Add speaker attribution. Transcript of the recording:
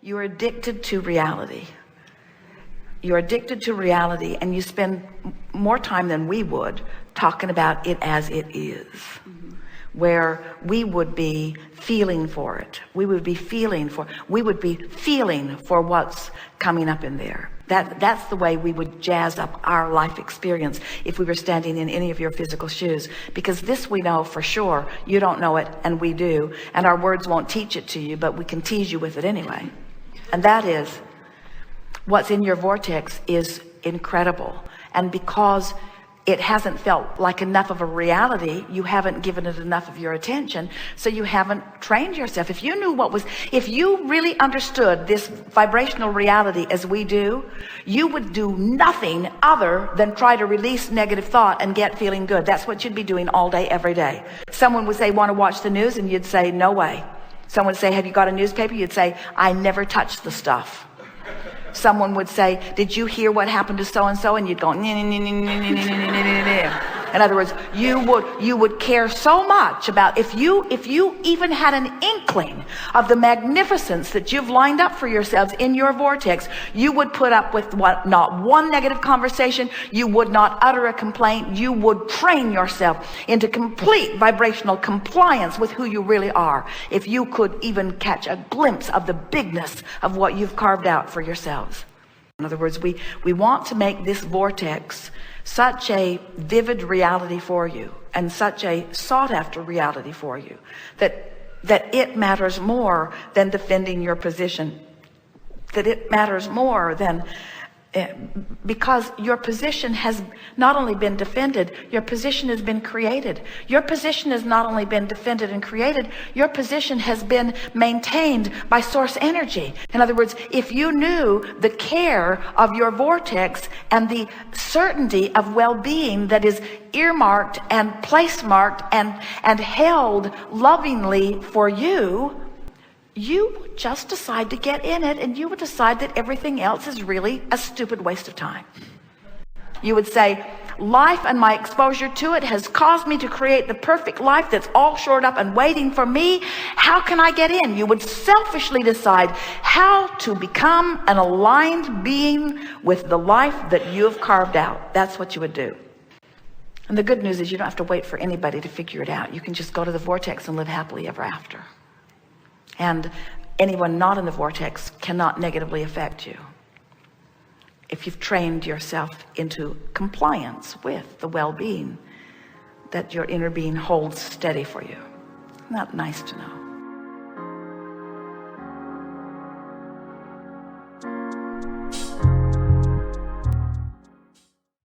Speaker 1: You're addicted to reality. You're addicted to reality, and you spend more time than we would talking about it as it is, where we would be feeling for it. We would be feeling for what's coming up in there. That's the way we would jazz up our life experience if we were standing in any of your physical shoes, because this we know for sure. You don't know it, and we do, and our words won't teach it to you, but we can tease you with it anyway. And that is, what's in your vortex is incredible. And because it hasn't felt like enough of a reality, you haven't given it enough of your attention, so you haven't trained yourself. If you knew if you really understood this vibrational reality as we do, you would do nothing other than try to release negative thought and get feeling good. That's what you'd be doing all day, every day. Someone would say, want to watch the news? And you'd say, no way. Someone would say, have you got a newspaper? You'd say, I never touch the stuff. Someone would say, did you hear what happened to so-and-so? And you'd go, in other words, you would care so much about, if you even had an inkling of the magnificence that you've lined up for yourselves in your vortex, you would put up with not one negative conversation. You would not utter a complaint. You would train yourself into complete vibrational compliance with who you really are, if you could even catch a glimpse of the bigness of what you've carved out for yourselves. In other words, we want to make this vortex such a vivid reality for you, and such a sought after reality for you, that it matters more than defending your position, that it matters more than, because your position has not only been defended, your position has been created. Your position has not only been defended and created, your position has been maintained by source energy. In other words, if you knew the care of your vortex and the certainty of well-being that is earmarked and place marked and held lovingly for you, you would just decide to get in it, and you would decide that everything else is really a stupid waste of time. You would say, life and my exposure to it has caused me to create the perfect life that's all shored up and waiting for me. How can I get in? You would selfishly decide how to become an aligned being with the life that you have carved out. That's what you would do. And the good news is you don't have to wait for anybody to figure it out. You can just go to the vortex and live happily ever after. And anyone not in the vortex cannot negatively affect you if you've trained yourself into compliance with the well-being that your inner being holds steady for you. Isn't that nice to know?